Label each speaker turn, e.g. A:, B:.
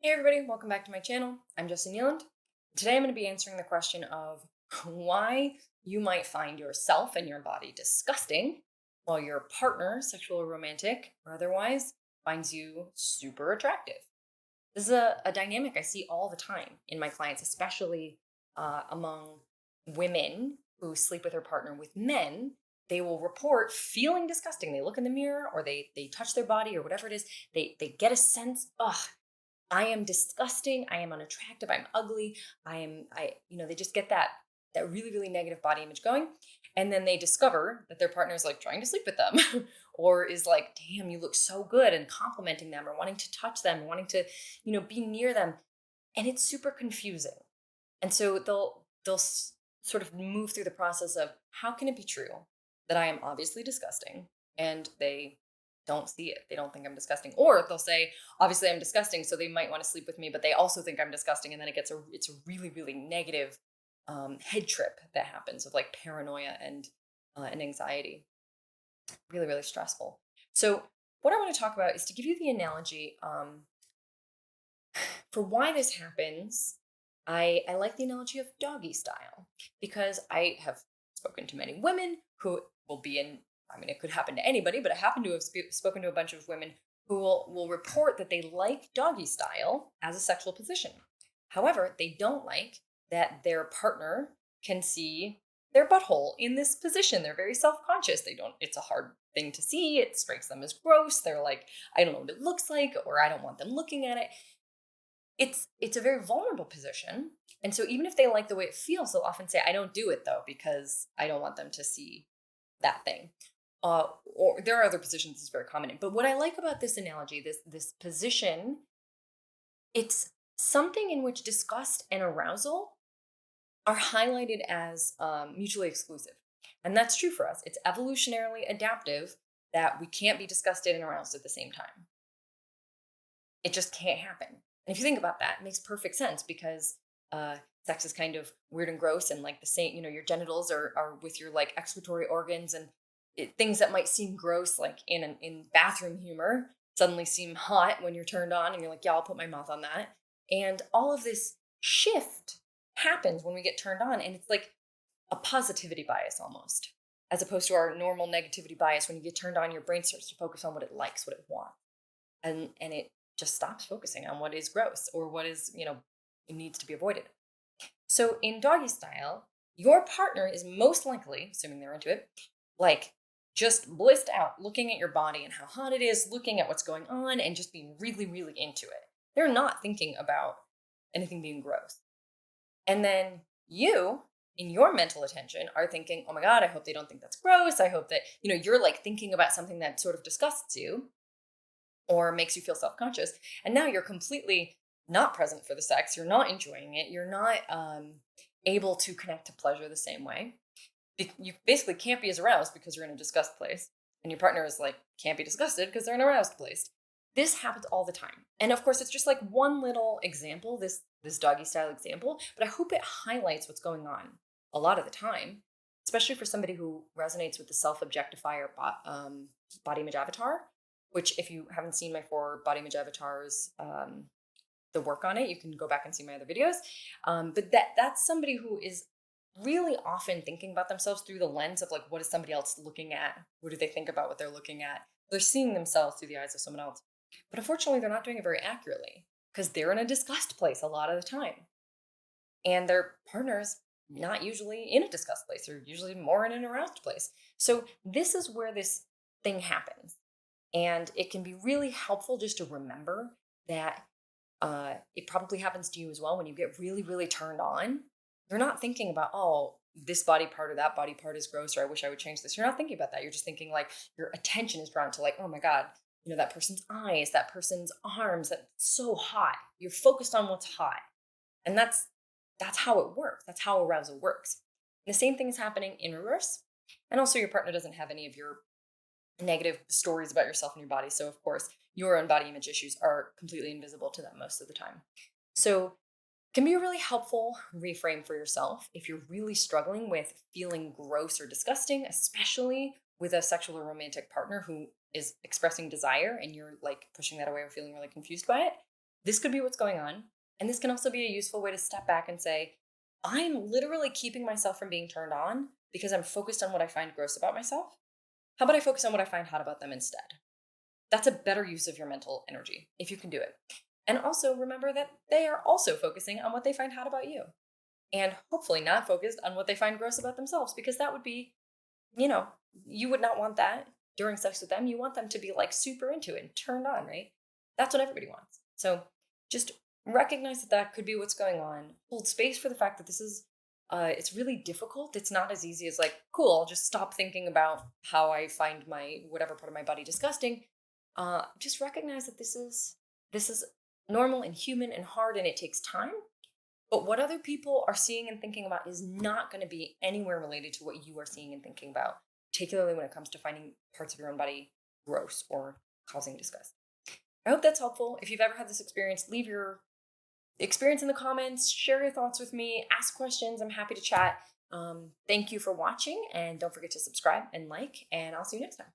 A: Hey everybody, welcome back to my channel. I'm Jesse Nealand. Today I'm going to be answering the question of why you might find yourself and your body disgusting while your partner, sexual or romantic or otherwise, finds you super attractive. This is a dynamic I see all the time in my clients, especially among women who sleep with their partner with men. They will report feeling disgusting. They look in the mirror or they touch their body or whatever it is. They get a sense, ugh, I am disgusting, I am unattractive, I'm ugly, they just get that really, really negative body image going. And then they discover that their partner is like trying to sleep with them or is like, damn, you look so good, and complimenting them or wanting to touch them, wanting to, be near them. And it's super confusing. And so they'll sort of move through the process of how can it be true that I am obviously disgusting and they don't see it. They don't think I'm disgusting. Or they'll say, obviously I'm disgusting, so they might want to sleep with me, but they also think I'm disgusting. And then it's a really, really negative head trip that happens of like paranoia and anxiety. Really, really stressful. So what I want to talk about is to give you the analogy for why this happens. I like the analogy of doggy style because I have spoken to many women who will be in, I mean, it could happen to anybody, but I happen to have spoken to a bunch of women who will report that they like doggy style as a sexual position. However, they don't like that their partner can see their butthole in this position. They're very self-conscious. It's a hard thing to see. It strikes them as gross. They're like, I don't know what it looks like, or I don't want them looking at it. It's a very vulnerable position. And so even if they like the way it feels, they'll often say, I don't do it though, because I don't want them to see that thing. Or there are other positions it's very common in. But what I like about this analogy, this position, it's something in which disgust and arousal are highlighted as mutually exclusive. And that's true for us. It's evolutionarily adaptive that we can't be disgusted and aroused at the same time. It just can't happen. And if you think about that, it makes perfect sense because sex is kind of weird and gross, and like the same, your genitals are with your like excretory organs, and things that might seem gross, like in bathroom humor, suddenly seem hot when you're turned on, and you're like, yeah, I'll put my mouth on that. And all of this shift happens when we get turned on, and it's like a positivity bias almost, as opposed to our normal negativity bias. When you get turned on, your brain starts to focus on what it likes, what it wants, and it just stops focusing on what is gross or what is, it needs to be avoided. So in doggy style, your partner is most likely, assuming they're into it, like just blissed out looking at your body and how hot it is, looking at what's going on, and just being really, really into it. They're not thinking about anything being gross. And then you, in your mental attention, are thinking, oh my God, I hope they don't think that's gross. I hope that, you're like thinking about something that sort of disgusts you or makes you feel self-conscious, and now you're completely not present for the sex, you're not enjoying it, you're not able to connect to pleasure the same way. You basically can't be as aroused because you're in a disgust place, and your partner is like can't be disgusted because they're in an aroused place. This happens all the time, and of course it's just like one little example, this doggy style example, but I hope it highlights what's going on a lot of the time, especially for somebody who resonates with the self-objectifier body image avatar, which if you haven't seen my 4 body image avatars, the work on it, you can go back and see my other videos. But that's somebody who is really often thinking about themselves through the lens of like, what is somebody else looking at? What do they think about what they're looking at? They're seeing themselves through the eyes of someone else. But unfortunately, they're not doing it very accurately because they're in a disgust place a lot of the time. And their partner's not usually in a disgust place. They're usually more in an aroused place. So this is where this thing happens. And it can be really helpful just to remember that it probably happens to you as well when you get really, really turned on. You're not thinking about, oh, this body part or that body part is gross, or I wish I would change this. You're not thinking about that. You're just thinking like your attention is drawn to like, oh my God, that person's eyes, that person's arms, that's so hot. You're focused on what's hot. And that's how it works. That's how arousal works. And the same thing is happening in reverse. And also your partner doesn't have any of your negative stories about yourself and your body. So, of course, your own body image issues are completely invisible to them most of the time. So, it can be a really helpful reframe for yourself if you're really struggling with feeling gross or disgusting, especially with a sexual or romantic partner who is expressing desire and you're like pushing that away or feeling really confused by it. This could be what's going on. And this can also be a useful way to step back and say, I'm literally keeping myself from being turned on because I'm focused on what I find gross about myself. How about I focus on what I find hot about them instead? That's a better use of your mental energy if you can do it. And also remember that they are also focusing on what they find hot about you, and hopefully not focused on what they find gross about themselves, because that would be, you know, you would not want that during sex with them. You want them to be like super into it and turned on, right? That's what everybody wants. So just recognize that that could be what's going on. Hold space for the fact that this is, it's really difficult. It's not as easy as like, cool, I'll just stop thinking about how I find my whatever part of my body disgusting. Just recognize that this is normal and human and hard, and it takes time. But what other people are seeing and thinking about is not going to be anywhere related to what you are seeing and thinking about, particularly when it comes to finding parts of your own body gross or causing disgust. I hope that's helpful. If you've ever had this experience, leave your experience in the comments, share your thoughts with me, ask questions. I'm happy to chat. Thank you for watching, and don't forget to subscribe and like, and I'll see you next time.